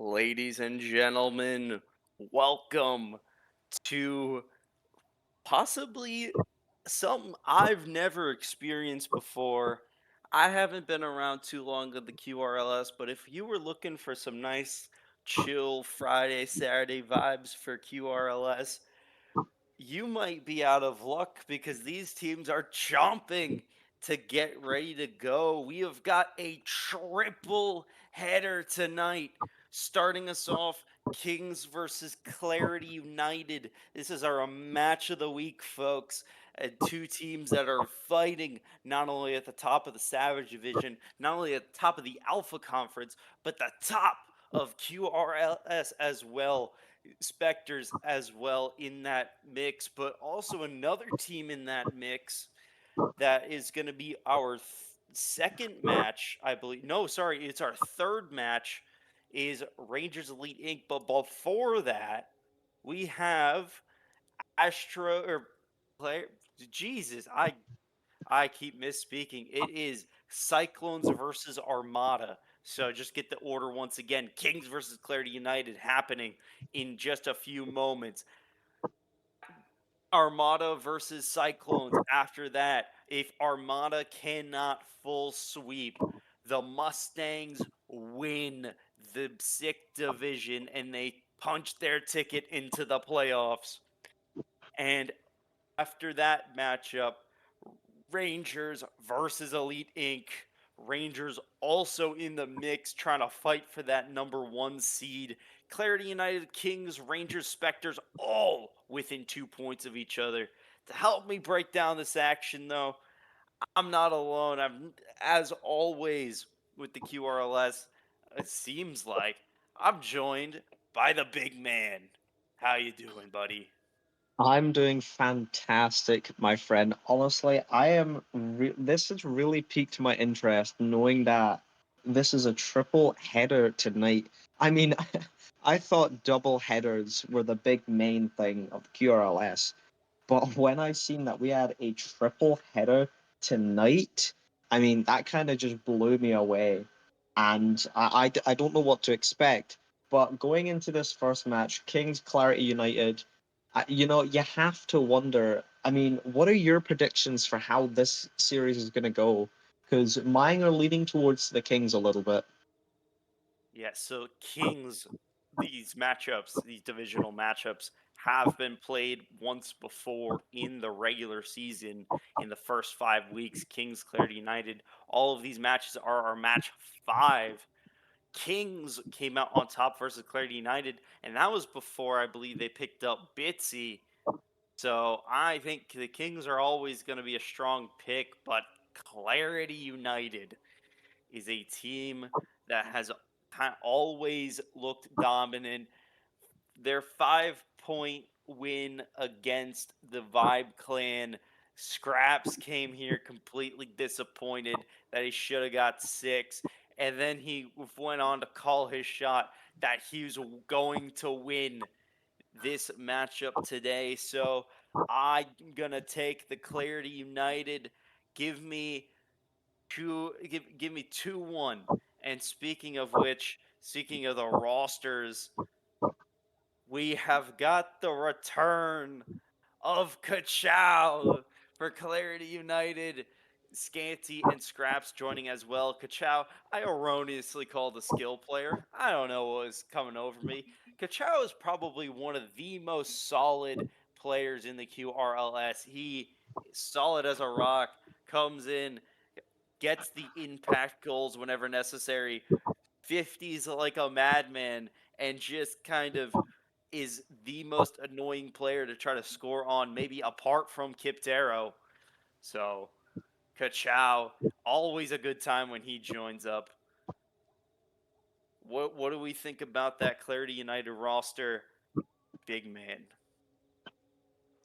Ladies and gentlemen, welcome to possibly something I've never experienced before. I haven't been around too long of the QRLS, but if you were looking for some nice, chill Friday, Saturday vibes for QRLS, you might be out of luck because these teams are chomping to get ready to go. We have got a triple header tonight. Starting us off, Kings versus Clarity United. This is our match of the week, folks. Two teams that are fighting not only at the top of the Savage Division, not only at the top of the Alpha Conference, but the top of QRLS as well. Specters as well in that mix, but also another team in that mix that is going to be our second match, I believe. No, sorry, it's our third match is Rangers Elite Inc. But before that, we have Astro or player. Jesus, I keep misspeaking. It is Cyclones versus Armada. So just get the order once again. Kings versus Clarity United happening in just a few moments. Armada versus Cyclones. After that, if Armada cannot full sweep, the Mustangs win the sick division and they punch their ticket into the playoffs. And after that matchup, Rangers versus Elite Inc. Rangers also in the mix trying to fight for that number one seed. Clarity United, Kings, Rangers, Specters, all within 2 points of each other. To help me break down this action, though, I'm not alone. As always, with the QRLS, it seems like I'm joined by the big man. How you doing, buddy? I'm doing fantastic, my friend. Honestly, this has really piqued my interest knowing that this is a triple header tonight. I mean, I thought double headers were the big main thing of QRLS, but when I seen that we had a triple header tonight, I mean, that kind of just blew me away. And I don't know what to expect. But going into this first match, Kings Clarity United, you have to wonder. I mean, what are your predictions for how this series is going to go? Because mine are leaning towards the Kings a little bit. Yeah, so Kings, these matchups, these divisional matchups, have been played once before in the regular season in the first 5 weeks. Kings, Clarity United, all of these matches are our match five. Kings came out on top versus Clarity United, and that was before I believe they picked up Bitsy. So I think the Kings are always going to be a strong pick, but Clarity United is a team that has always looked dominant. Their 5 point win against the Vibe Clan. Scraps came here completely disappointed that he should have got six. And then he went on to call his shot that he was going to win this matchup today. So I'm going to take the Clarity United. Give me give me 2-1. And speaking of which, speaking of the rosters, we have got the return of Kachow for Clarity United. Scanty and Scraps joining as well. Kachow, I erroneously called a skill player. I don't know what was coming over me. Kachow is probably one of the most solid players in the QRLS. He is solid as a rock, comes in, gets the impact goals whenever necessary, 50s like a madman, and just kind of is the most annoying player to try to score on, maybe apart from Kiptero. So, Kachow, always a good time when he joins up. What do we think about that Clarity United roster, big man?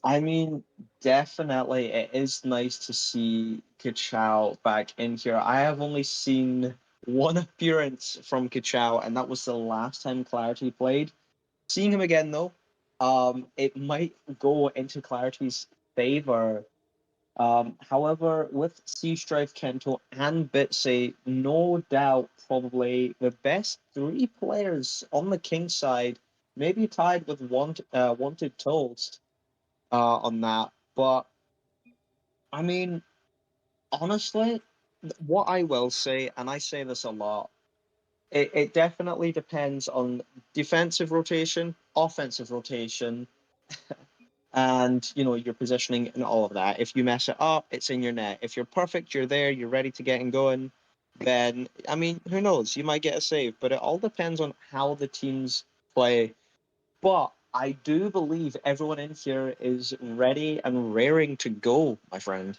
I mean, definitely, it is nice to see Kachow back in here. I have only seen one appearance from Kachow, and that was the last time Clarity played. Seeing him again, though, it might go into Clarity's favor However, with Sea Strife, Kento, and Bitsy, no doubt probably the best three players on the King side, maybe tied with Wanted Toast on that. But I mean, honestly, what I will say, and I say this a lot, it definitely depends on defensive rotation, offensive rotation, and your positioning and all of that. If you mess it up, it's in your net. If you're perfect, you're there, you're ready to get and going, then I mean, who knows? You might get a save, but it all depends on how the teams play. But I do believe everyone in here is ready and raring to go, my friend.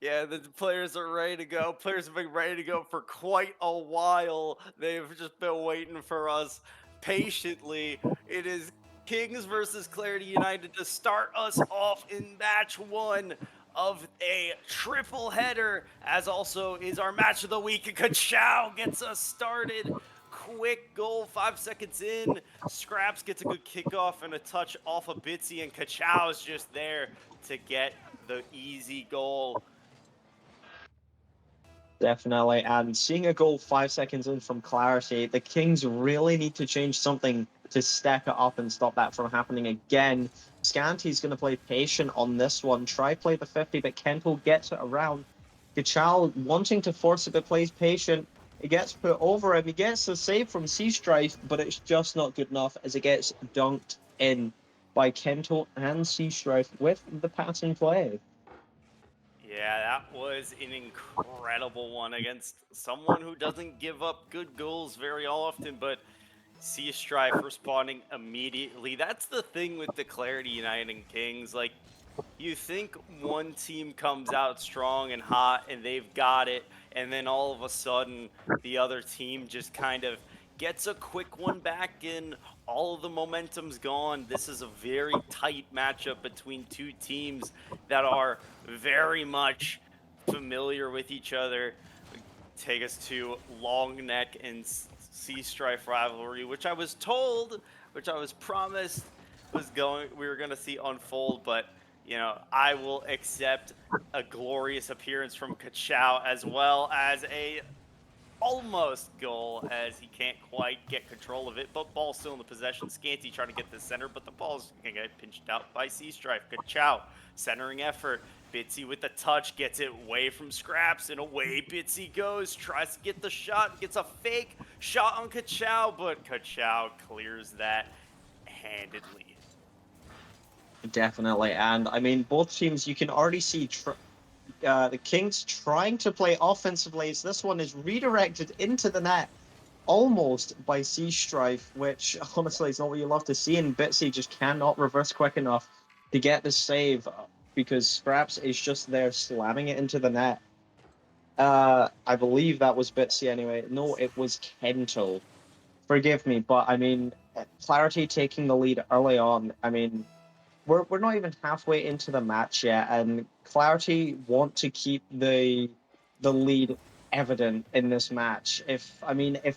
Yeah, the players are ready to go. Players have been ready to go for quite a while. They've just been waiting for us patiently. It is Kings versus Clarity United to start us off in match one of a triple header, as also is our match of the week. Kachow gets us started. Quick goal, 5 seconds in. Scraps gets a good kickoff and a touch off of Bitsy, and Kachow is just there to get the easy goal. Definitely. And seeing a goal 5 seconds in from Clarity, the Kings really need to change something to step it up and stop that from happening again. Scanty's going to play patient on this one. Try play the 50, but Kento gets it around. Gachal wanting to force it, but plays patient. It gets put over him. He gets the save from Sea Strife, but it's just not good enough as it gets dunked in by Kento and Sea Strife with the passing play. Yeah, that was an incredible one against someone who doesn't give up good goals very often, but Sea Strife responding immediately. That's the thing with the Clarity United Kings. Like, you think one team comes out strong and hot and they've got it, and then all of a sudden the other team just kind of gets a quick one back and all of the momentum's gone. This is a very tight matchup between two teams that are very much familiar with each other. Take us to Long Neck and Sea Strife rivalry, which I was told, which I was promised was going we were going to see unfold, but I will accept a glorious appearance from Kachow as well as a almost goal as he can't quite get control of it, but ball still in the possession. Scanty trying to get the center, but the ball's gonna get pinched out by Sea Strife. Kachow, centering effort. Bitsy with the touch, gets it away from Scraps, and away Bitsy goes. Tries to get the shot, gets a fake shot on Kachow, but Kachow clears that handedly. Definitely. And I mean, both teams, you can already see the Kings trying to play offensively. As this one is redirected into the net almost by Sea Strife, which honestly is not what you love to see. And Bitsy just cannot reverse quick enough to get the save because Scraps is just there slamming it into the net. I believe that was Bitsy anyway. No, it was Kento. Forgive me, but I mean, Clarity taking the lead early on. I mean, we're not even halfway into the match yet, and Clarity want to keep the lead evident in this match. If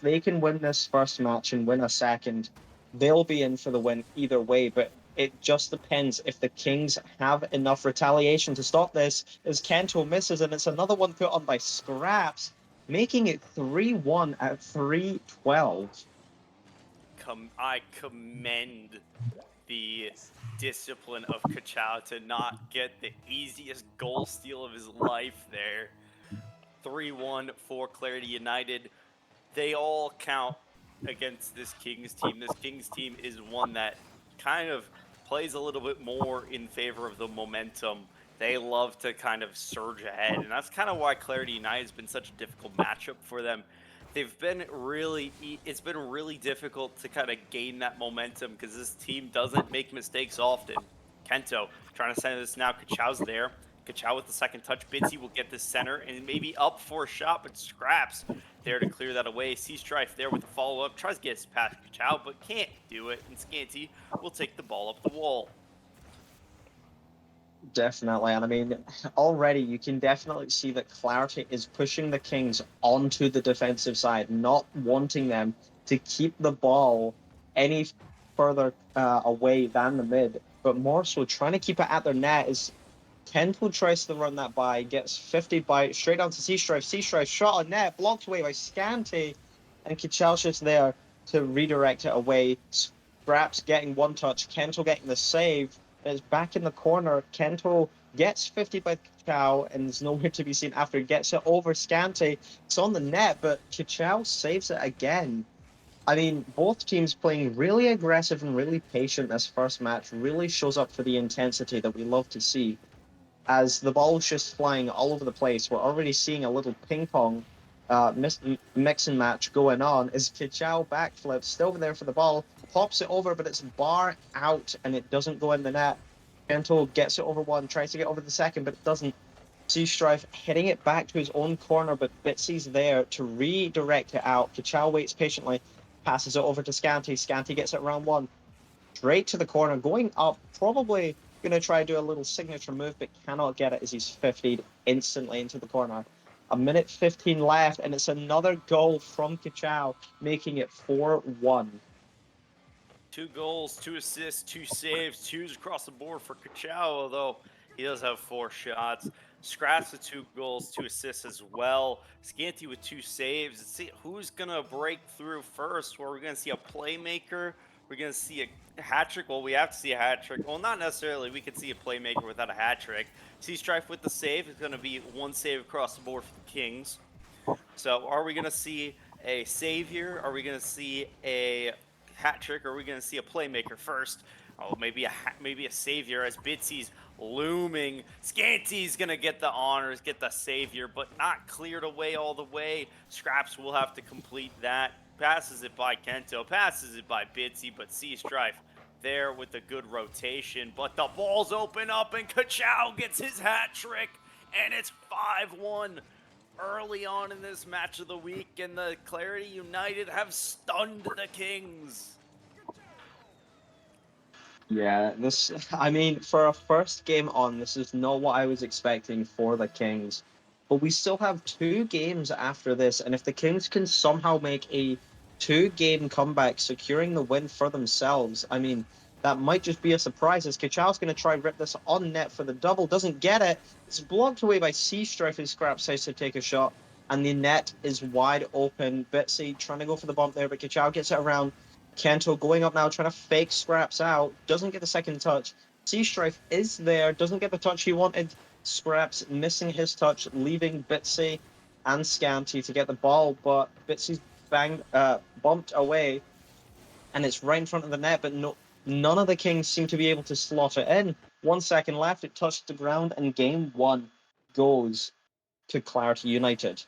they can win this first match and win a second, they'll be in for the win either way. But it just depends if the Kings have enough retaliation to stop this. As Kento misses, and it's another one put on by Scraps, making it 3-1 at 3:12. I commend the discipline of Kachow to not get the easiest goal steal of his life there. 3-1 for Clarity United. They all count against this Kings team. This Kings team is one that kind of plays a little bit more in favor of the momentum. They love to kind of surge ahead, and that's kind of why Clarity United has been such a difficult matchup for them. It's been really difficult to kind of gain that momentum because this team doesn't make mistakes often. Kento trying to send this now. Kachow's there. Kachow with the second touch. Bitsy will get the center and maybe up for a shot, but Scraps there to clear that away. Sea Strife there with the follow up. Tries to get past Kachow, but can't do it. And Scanty will take the ball up the wall. Definitely. And I mean, already you can definitely see that Clarity is pushing the Kings onto the defensive side, not wanting them to keep the ball any further away than the mid, but more so trying to keep it at their net. Is Kento tries to run that by, gets 50 by straight down to Sea Strife. Sea Strife shot on net, blocked away by Scanty, and Kichal's just there to redirect it away. Scraps getting one touch, Kento getting the save, and it's back in the corner. Kento gets 50 by Kichao and is nowhere to be seen after. Gets it over Scanty. It's on the net, but Kichao saves it again. I mean, both teams playing really aggressive and really patient this first match really shows up for the intensity that we love to see. As the ball's just flying all over the place, we're already seeing a little ping pong mix and match going on as Kichao backflips, still there for the ball, pops it over, but it's bar out and it doesn't go in the net. Gento gets it over one, tries to get over the second, but it doesn't. Sea Strife hitting it back to his own corner, but Bitsy's there to redirect it out. Kichao waits patiently, passes it over to Scanty. Scanty gets it round one, straight to the corner, going up, probably going to try to do a little signature move, but cannot get it as he's 50'd instantly into the corner. A minute 15 left, and it's another goal from Kichao, making it 4-1. 2 goals, 2 assists, 2 saves, twos across the board for Kachao, although he does have 4 shots. Scraps with 2 goals, 2 assists as well. Scanty with 2 saves. Let's see who's going to break through first. Where we're going to see a playmaker. We're going to see a hat trick. Well, we have to see a hat trick. Well, not necessarily. We could see a playmaker without a hat trick. Sea Strife with the save. It's going to be 1 save across the board for the Kings. So are we going to see a savior? Are we going to see a hat trick? Or are we going to see a playmaker first? Oh, maybe a savior as Bitsy's looming. Scanty's going to get the honors, get the savior, but not cleared away all the way. Scraps will have to complete that. Passes it by Kento, passes it by Bitsy, but Sea Strife there with a good rotation. But the balls open up and Kachao gets his hat trick, and it's 5-1 early on in this match of the week, and the Clarity United have stunned the Kings. Yeah, this, I mean, for a first game on, this is not what I was expecting for the Kings. But we still have 2 games after this, and if the Kings can somehow make a 2-game comeback, securing the win for themselves, I mean, that might just be a surprise as Kachao's going to try and rip this on net for the double, doesn't get it. It's blocked away by Sea Strife as Scrap says to take a shot, and the net is wide open. Bitsy trying to go for the bump there, but Kachao gets it around. Kento going up now, trying to fake Scraps out, doesn't get the second touch. Sea Strife is there, doesn't get the touch he wanted. Scraps missing his touch, leaving Bitsy and Scanty to get the ball, but Bitsy's bumped away, and it's right in front of the net, but none of the Kings seem to be able to slot it in. 1 second left, it touched the ground, and game 1 goes to Clarity United.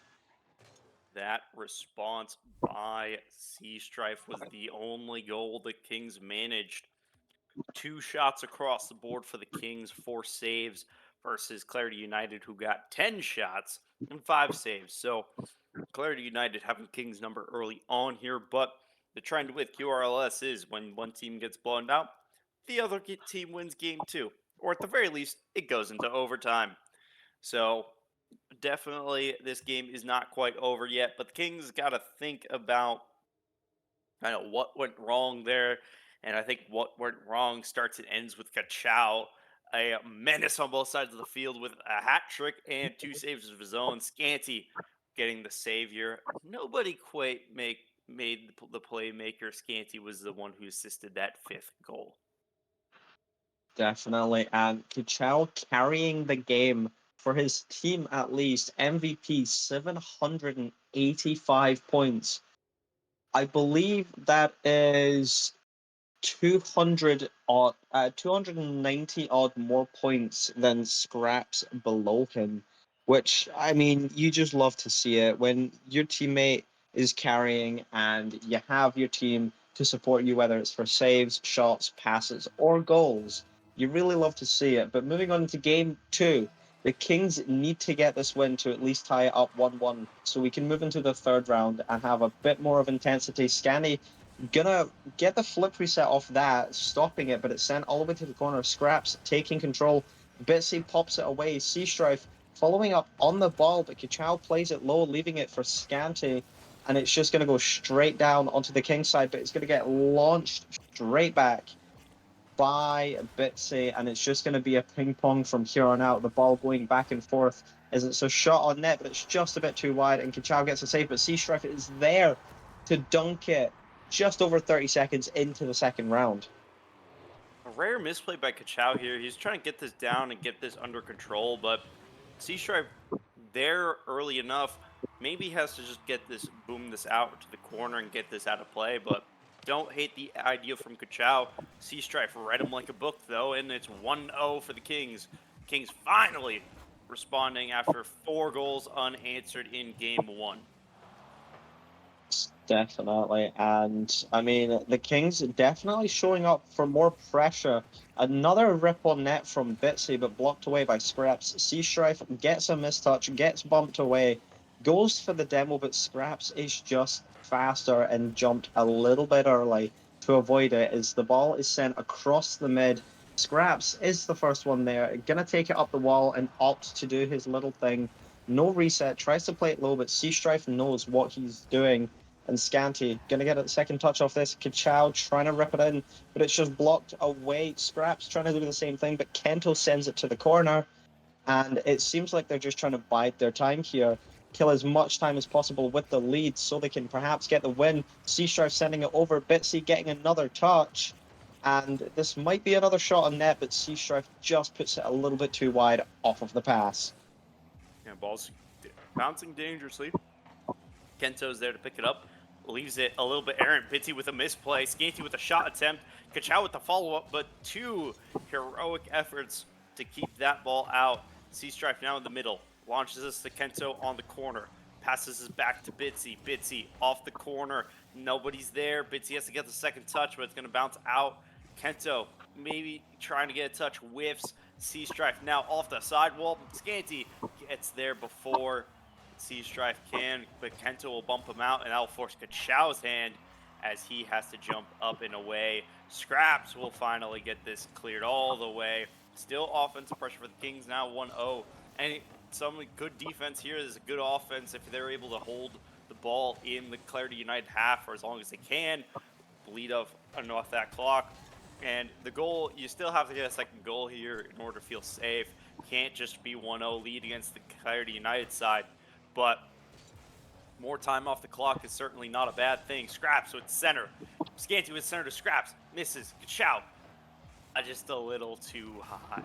That response by Sea Strife was the only goal the Kings managed. 2 shots across the board for the Kings, 4 saves versus Clarity United, who got 10 shots and 5 saves. So Clarity United having Kings number early on here, but the trend with QRLS is when one team gets blown out, the other team wins game 2, or at the very least, it goes into overtime. So definitely this game is not quite over yet, but the Kings got to think about kind of what went wrong there. And I think what went wrong starts and ends with Kachao, a menace on both sides of the field with a hat trick and 2 saves of his own. Scanty getting the savior. Nobody quite made the playmaker. Scanty was the one who assisted that 5th goal. Definitely. And Kuchel carrying the game for his team at least. MVP 785 points. I believe that is 290 odd more points than Scraps below him, which I mean, you just love to see it when your teammate is carrying and you have your team to support you, whether it's for saves, shots, passes, or goals. You really love to see it. But moving on to game 2, the Kings need to get this win to at least tie it up 1-1 so we can move into the third round and have a bit more of intensity. Scanny gonna get the flip reset off that, stopping it, but it's sent all the way to the corner. Scraps taking control. Bitsy pops it away. Sea Strife following up on the ball, but Kachao plays it low, leaving it for Scanty, and it's just gonna go straight down onto the King side, but it's gonna get launched straight back. by Bitsy, and it's just going to be a ping pong from here on out. The ball going back and forth as it's a shot on net, but it's just a bit too wide, and Kachao gets a save, but Sea Strife is there to dunk it just over 30 seconds into the second round. A rare misplay by Kachao here. He's trying to get this down and get this under control, but Sea Stripe there early enough. Maybe he has to just get this, boom this out to the corner and get this out of play, but don't hate the idea from Kachao. Sea Stripe read him like a book, though, and it's 1-0 for the Kings. Kings finally responding after 4 goals unanswered in game one. Definitely. And I mean, the Kings definitely showing up for more pressure. Another rip on net from Bitsy, but blocked away by Scraps. Sea Strife gets a mistouch, gets bumped away, goes for the demo, but Scraps is just faster and jumped a little bit early to avoid it as the ball is sent across the mid. Scraps is the first one there, gonna take it up the wall and opt to do his little thing. No reset, tries to play it low, but Sea Strife knows what he's doing and Scanty gonna get a second touch off this. Kachow trying to rip it in, but it's just blocked away. Scraps trying to do the same thing, but Kento sends it to the corner, and it seems like they're just trying to bide their time here, kill as much time as possible with the lead so they can perhaps get the win. Seastrife sending it over, Bitsy getting another touch, and this might be another shot on net, but Seastrife just puts it a little bit too wide off of the pass. Yeah, ball's bouncing dangerously. Kento's there to pick it up. Leaves it a little bit errant. Bitsy with a misplay. Scanty with a shot attempt. Kachao with the follow-up, but 2 heroic efforts to keep that ball out. Sea Strife now in the middle. Launches this to Kento on the corner. Passes this back to Bitsy. Bitsy off the corner. Nobody's there. Bitsy has to get the second touch, but it's going to bounce out. Kento maybe trying to get a touch. Whiffs. Sea Strife now off the sidewall. Scanty gets there before Sea Strife can, but Kento will bump him out, and that'll force Kachao's hand as he has to jump up and away. Scraps will finally get this cleared all the way. Still offensive pressure for the Kings now 1-0. And some good defense here. There's a good offense if they're able to hold the ball in the Clarity United half for as long as they can. Bleed off that clock. And the goal, you still have to get a second goal here in order to feel safe. Can't just be 1-0 lead against the Clarity United side. But more time off the clock is certainly not a bad thing. Scraps with center. Scanty with center to Scraps. Misses. Kachow. Just a little too high.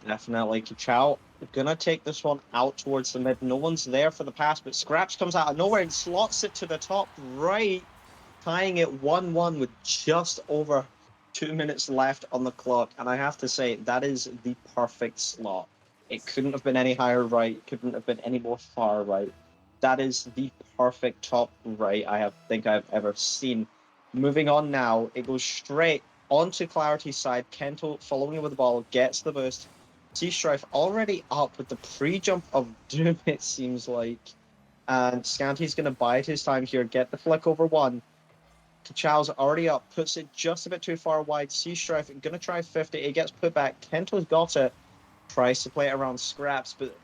Definitely. Kachow gonna take this one out towards the mid. No one's there for the pass, but Scraps comes out of nowhere and slots it to the top right, tying it 1-1 with just over 2 minutes left on the clock. And I have to say, that is the perfect slot. It couldn't have been any higher right, couldn't have been any more far right. That is the perfect top right think I've ever seen. Moving on now, it goes straight onto Clarity's side. Kento following with the ball, gets the boost. Sea Strife already up with the pre-jump of doom, it seems like. And Scanty's going to bide his time here, get the flick over one. Kachow's already up, puts it just a bit too far wide. Sea Strife going to try 50, it gets put back. Kento's got it, tries to play it around Scraps, but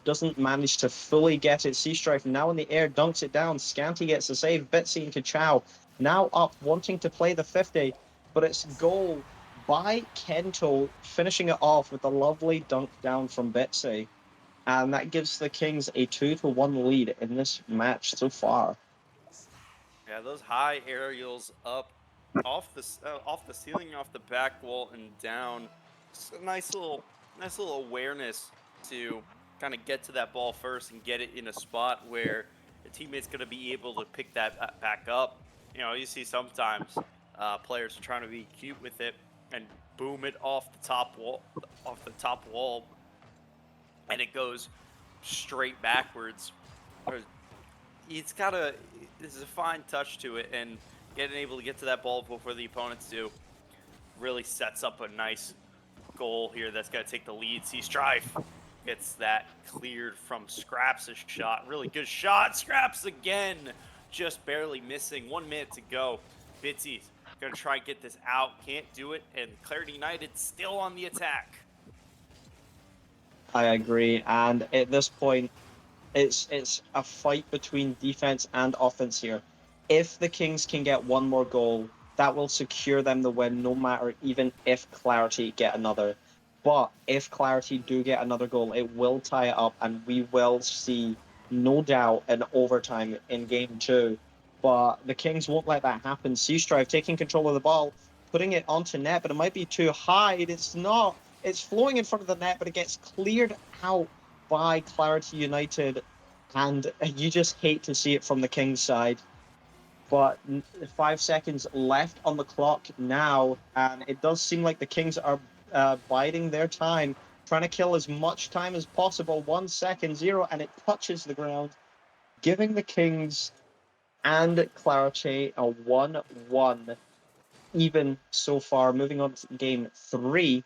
doesn't manage to fully get it. Sea Strife now in the air, dunks it down. Scanty gets the save. Bitsy and Kachow now up, wanting to play the 50, but it's goal by Kento, finishing it off with a lovely dunk down from Bitsy. And that gives the Kings a 2-1 lead in this match so far. Yeah, those high aerials up off the ceiling, off the back wall, and down. Just a nice little awareness to kind of get to that ball first and get it in a spot where the teammate's going to be able to pick that back up. You know, you see sometimes players are trying to be cute with it and boom it off the top wall, and it goes straight backwards. It's got there's a fine touch to it, and getting able to get to that ball before the opponents do really sets up a nice goal here that's going to take the lead. Sea Strife gets that cleared from Scraps' shot. Really good shot. Scraps again, just barely missing. 1 minute to go. Bitsy's going to try and get this out. Can't do it, and Clarity United still on the attack. I agree, and at this point, it's a fight between defense and offense here. If the Kings can get one more goal, that will secure them the win, no matter even if Clarity get another. But if Clarity do get another goal, it will tie it up, and we will see, no doubt, an overtime in game two. But the Kings won't let that happen. Sea Strife taking control of the ball, putting it onto net, but it might be too high. It's not. It's flowing in front of the net, but it gets cleared out by Clarity United, and you just hate to see it from the Kings side. But 5 seconds left on the clock now, and it does seem like the Kings are biding their time, trying to kill as much time as possible. 1 second, zero, and it touches the ground, giving the Kings and Clarity a 1-1 even so far. Moving on to game three,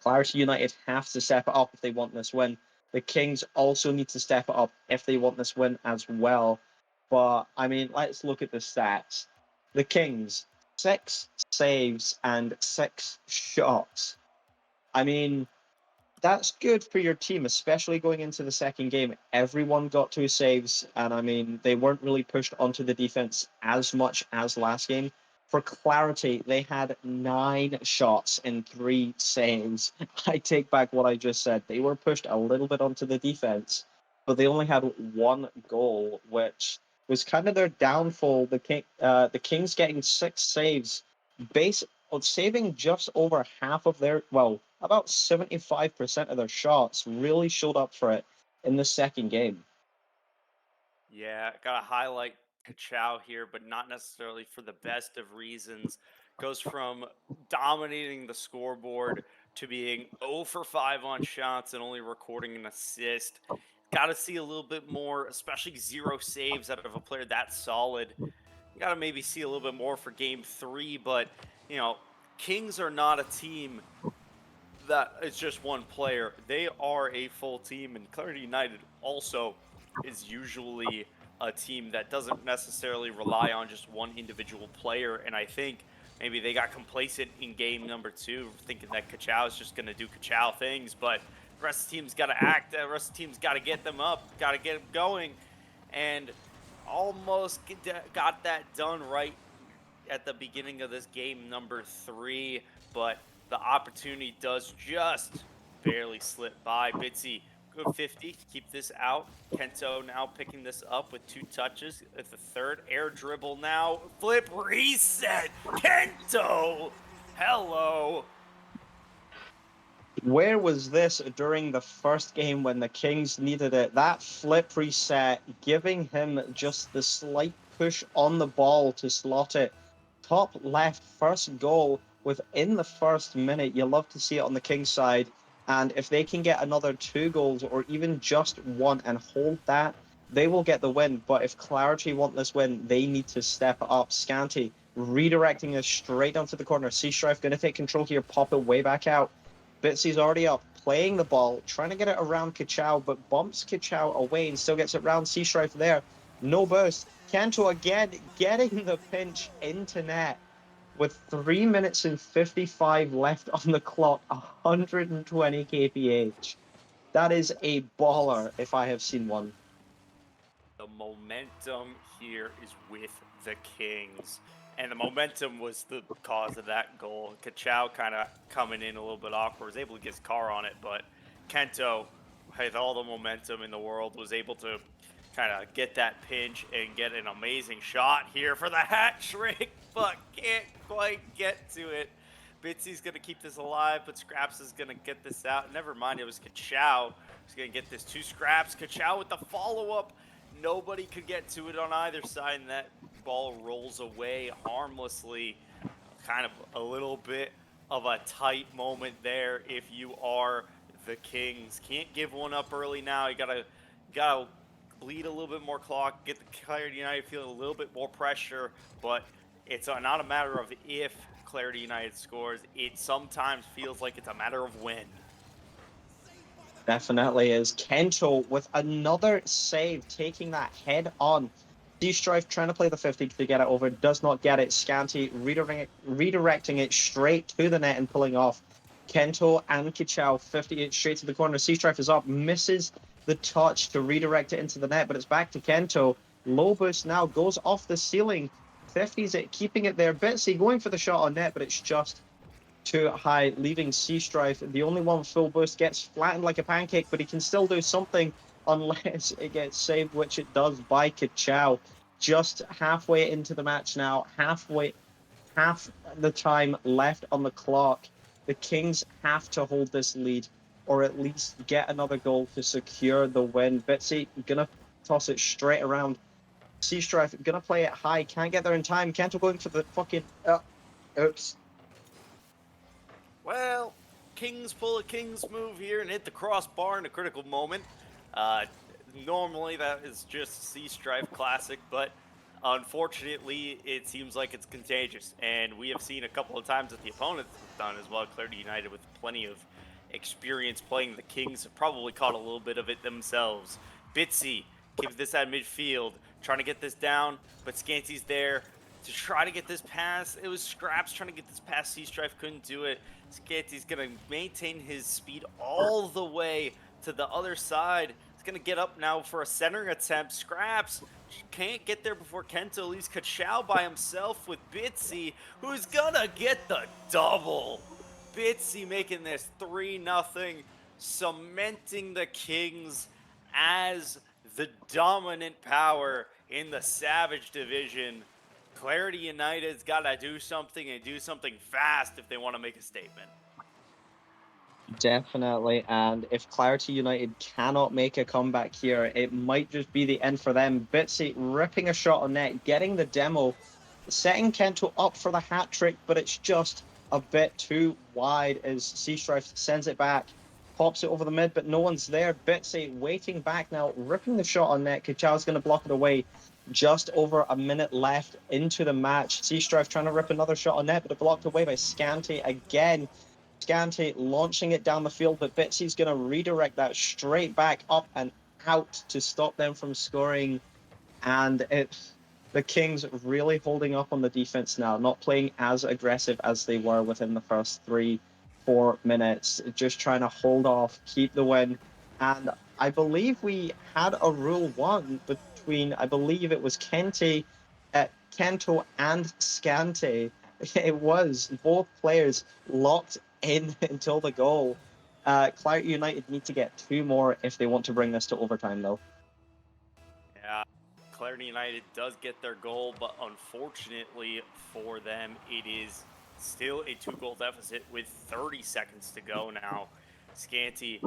Clarity United have to step it up if they want this win. The Kings also need to step it up if they want this win as well. But I mean, let's look at the stats. The Kings, 6 saves and 6 shots. I mean, that's good for your team, especially going into the second game. Everyone got 2 saves, and I mean, they weren't really pushed onto the defense as much as last game. For Clarity, they had 9 shots and 3 saves. I take back what I just said. They were pushed a little bit onto the defense, but they only had 1 goal, which was kind of their downfall. The Kings getting 6 saves, base saving just over half of their, well, about 75% of their shots, really showed up for it in the second game. Yeah, gotta highlight Kachow here, but not necessarily for the best of reasons. Goes from dominating the scoreboard to being 0 for 5 on shots and only recording an assist. Got to see a little bit more, especially 0 saves out of a player that solid. Got to maybe see a little bit more for game three, but you know, Kings are not a team that it's just one player. They are a full team, and Clarity United also is usually a team that doesn't necessarily rely on just one individual player. And I think maybe they got complacent in game number two, thinking that Kachow is just going to do Kachow things, but the rest of the team's got to act. The rest of the team's got to get them up, got to get them going, and almost got that done right at the beginning of this game number three, but the opportunity does just barely slip by. Bitsy, good 50 to keep this out. Kento now picking this up with 2 touches at the third. Air dribble now. Flip reset. Kento! Hello. Where was this during the first game when the Kings needed it? That flip reset, giving him just the slight push on the ball to slot it. Top left, first goal within the first minute. You love to see it on the Kings side. And if they can get another 2 goals or even just one and hold that, they will get the win. But if Clarity want this win, they need to step it up. Scanty redirecting it straight onto the corner. Sea Strife going to take control here, pop it way back out. Bitsy's already up, playing the ball, trying to get it around Kachow, but bumps Kachow away and still gets it round Sea Strife there. No burst. Kanto again getting the pinch into net with 3 minutes and 55 left on the clock, 120 kph. That is a baller if I have seen one. The momentum here is with the Kings. And the momentum was the cause of that goal. Kachow kind of coming in a little bit awkward, was able to get his car on it, but Kento, with all the momentum in the world, was able to kind of get that pinch and get an amazing shot here for the hat trick, but can't quite get to it. Bitsy's going to keep this alive, but Scraps is going to get this out. Never mind, it was Kachow who's going to get this 2 Scraps. Kachow with the follow-up. Nobody could get to it on either side, and that ball rolls away harmlessly. Kind of a little bit of a tight moment there if you are the Kings. Can't give one up early now. You gotta bleed a little bit more clock, get the Clarity United feeling a little bit more pressure, but it's not a matter of if Clarity United scores. It sometimes feels like it's a matter of when. Definitely is. Kento with another save, taking that head on. Sea Strife trying to play the 50 to get it over, does not get it. Scanty redirecting it straight to the net and pulling off. Kento and Kichao 58 straight to the corner. Sea Strife is up, misses the touch to redirect it into the net, but it's back to Kento. Low boost now goes off the ceiling, 50s it, keeping it there. Bitsy going for the shot on net, but it's just too high, leaving Sea Strife. The only one full boost gets flattened like a pancake, but he can still do something unless it gets saved, which it does by Kachow. Just halfway into the match now, half the time left on the clock. The Kings have to hold this lead or at least get another goal to secure the win. Bitsy gonna toss it straight around. Sea Strife gonna play it high, can't get there in time. Kento going for the fucking oops. Well, Kings pull a Kings move here and hit the crossbar in a critical moment. Uh, Normally that is just Sea Strife classic, but unfortunately it seems like it's contagious. And we have seen a couple of times that the opponents have done as well. Clarity United, with plenty of experience playing the Kings, have probably caught a little bit of it themselves. Bitsy keeps this at midfield, trying to get this down, but Scanty's there to try to get this pass. It was Scraps trying to get this pass. Sea Strife couldn't do it. Scanty's going to maintain his speed all the way to the other side. He's going to get up now for a centering attempt. Scraps can't get there before Kento leaves Kachow by himself with Bitsy, who's going to get the double. Bitsy making this 3-0, cementing the Kings as the dominant power in the Savage division. Clarity United's got to do something and do something fast if they want to make a statement. Definitely. And if Clarity United cannot make a comeback here, it might just be the end for them. Bitsy ripping a shot on net, getting the demo, setting Kento up for the hat trick, but it's just a bit too wide as Sea Strife sends it back, pops it over the mid, but no one's there. Bitsy waiting back now, ripping the shot on net. Kachow's going to block it away. Just over a minute left into the match. Sea Strife trying to rip another shot on net, but it blocked away by Scanty again. Scanty launching it down the field, but Bitsy's going to redirect that straight back up and out to stop them from scoring. And it's the Kings really holding up on the defense now, not playing as aggressive as they were within the first 3-4 minutes, just trying to hold off, keep the win. And I believe we had a rule one between, I believe it was Kento and Scante. It was both players locked in until the goal. Clarity United need to get two more if they want to bring this to overtime, though. Yeah, Clarity United does get their goal, but unfortunately for them, it is still a 2-goal deficit with 30 seconds to go now. Scanty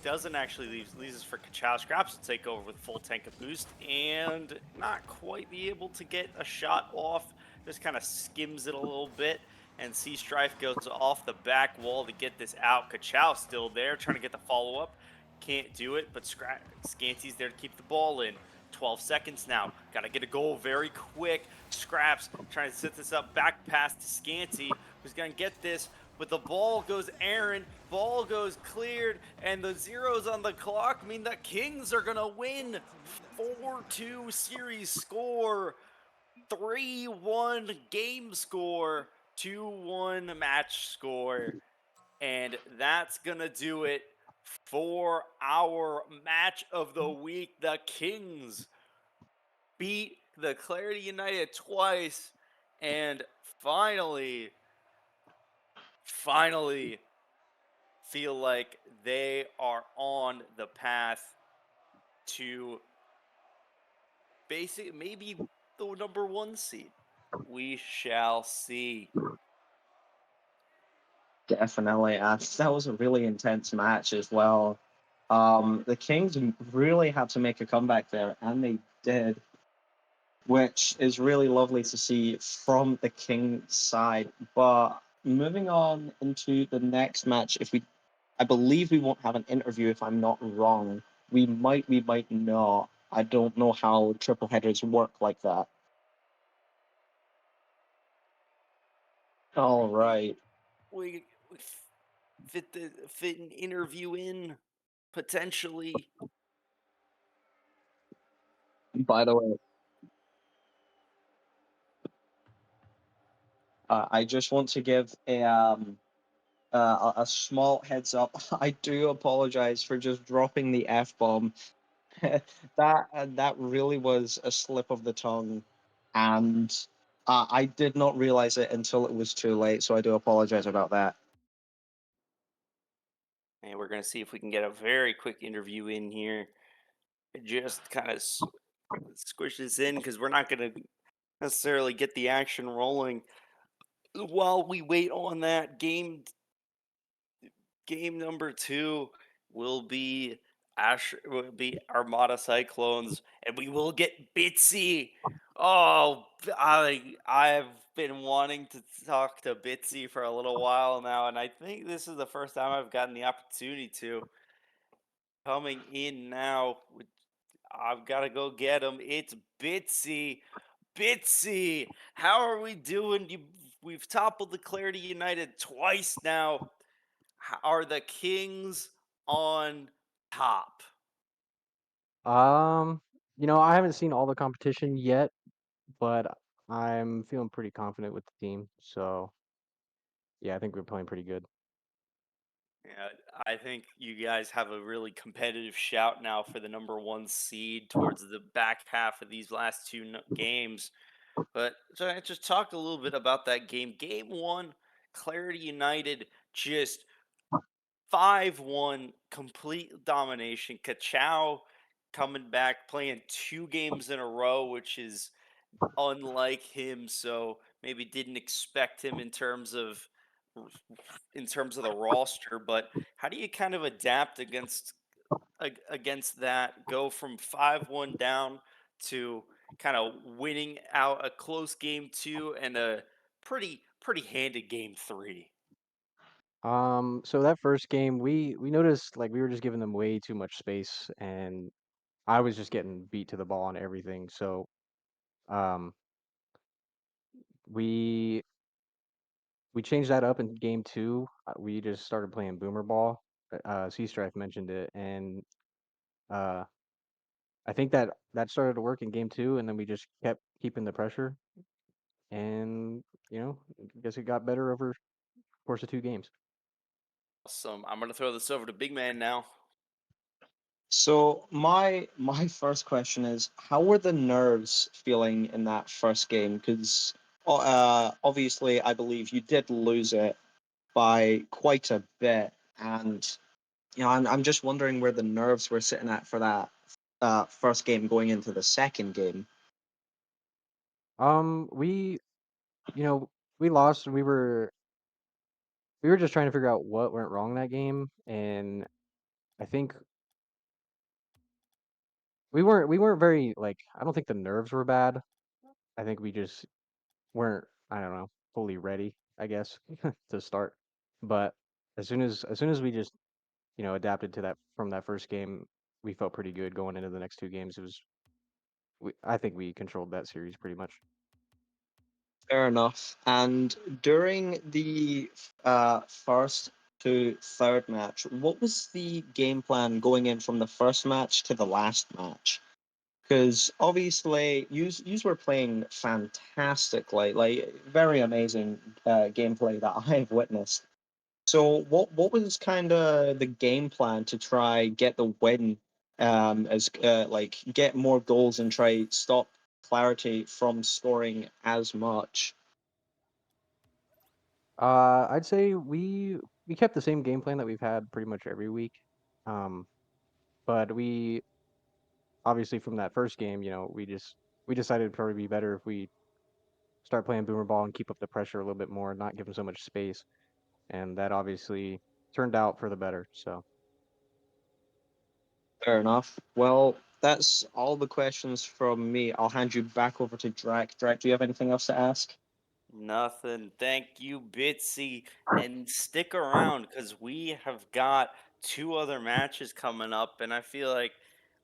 doesn't actually leaves us for Kachow. Scraps to take over with full tank of boost and not quite be able to get a shot off. Just kind of skims it a little bit. And Sea Strife goes off the back wall to get this out. Kachow still there, trying to get the follow up. Can't do it, but Scanty's there to keep the ball in. 12 seconds now. Got to get a goal very quick. Scraps trying to set this up back pass to Scanty, who's going to get this. But the ball goes Aaron, ball goes cleared, and the zeros on the clock mean the Kings are going to win 4-2 series score, 3-1 game score, 2-1 match score. And that's going to do it for our match of the week. The Kings beat the Clarity United twice, and finally feel like they are on the path to basically maybe the number one seed. We shall see. Definitely. That was a really intense match as well. The Kings really had to make a comeback there, and they did, which is really lovely to see from the Kings side. But moving on into the next match, I believe we won't have an interview if I'm not wrong. We might not. I don't know how triple headers work like that. All We right. we fit an interview in potentially. By the way, I just want to give a small heads up. I do apologize for just dropping the f bomb. That really was a slip of the tongue, and I did not realize it until it was too late. So I do apologize about that. And we're going to see if we can get a very quick interview in here. Just kind of squish this in because we're not going to necessarily get the action rolling while we wait on that game number two will be Armada Cyclones, and we will get Bitsy. Oh, I've been wanting to talk to Bitsy for a little while now, and I think this is the first time I've gotten the opportunity to. Coming in now, I've got to go get him. It's Bitsy. Bitsy, how are we doing? We've toppled the Clarity United twice now. Are the Kings on top? Um, I haven't seen all the competition yet, but I'm feeling pretty confident with the team. So yeah, I think we're playing pretty good. Yeah, I think you guys have a really competitive shout now for the number one seed towards the back half of these last two games. But so I just talk a little bit about that game. Game one, Clarity United just 5-1 complete domination. Kachow coming back, playing two games in a row, which is unlike him. So maybe didn't expect him in terms of the roster. But how do you kind of adapt against that? Go from 5-1 down to kind of winning out a close game two and a pretty handed game three. So that first game, we noticed like we were just giving them way too much space, and I was just getting beat to the ball on everything. So um, we we changed that up in game two. We just started playing boomer ball. Sea Strife mentioned it, and uh, I think that started to work in game two, and then we just kept keeping the pressure, and I guess it got better over the course of two games. Awesome. I'm gonna throw this over to Big Man now. So my first question is, how were the nerves feeling in that first game? Because obviously, I believe you did lose it by quite a bit, and I'm just wondering where the nerves were sitting at for that first game going into the second game. We you know we lost, and we were just trying to figure out what went wrong that game, and I think we weren't very like I don't think the nerves were bad. I think we just weren't, I don't know, fully ready, I guess, to start. But as soon as we just adapted to that from that first game, we felt pretty good going into the next two games. I think we controlled that series pretty much. Fair enough. And during the first to third match, what was the game plan going in from the first match to the last match? Because obviously, you were playing fantastically, like very amazing gameplay that I've witnessed. So, what was kind of the game plan to try get the win, as like get more goals and try stop Clarity from scoring as much? I'd say we kept the same game plan that we've had pretty much every week. Um, but we obviously from that first game, we decided it'd probably be better if we start playing boomer ball and keep up the pressure a little bit more, not give them so much space. And that obviously turned out for the better. So Fair enough. Well, that's all the questions from me. I'll hand you back over to Drac. Drac, do you have anything else to ask? Nothing. Thank you, Bitsy. And stick around because we have got two other matches coming up, and I feel like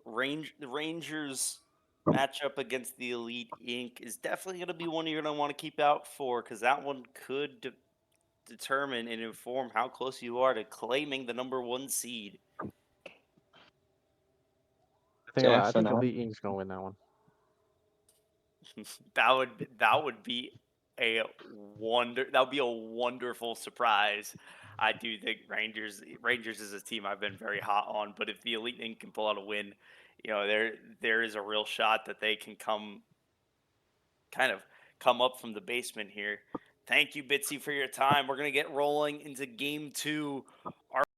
the Rangers matchup against the Elite Inc. is definitely going to be one you're going to want to keep out for because that one could determine and inform how close you are to claiming the number one seed. I think Definitely. Elite Inc.'s gonna win that one. That would be that would be a wonderful surprise. I do think Rangers is a team I've been very hot on, but if the Elite Inc can pull out a win, there is a real shot that they can kind of come up from the basement here. Thank you, Bitsy, for your time. We're gonna get rolling into game two. Our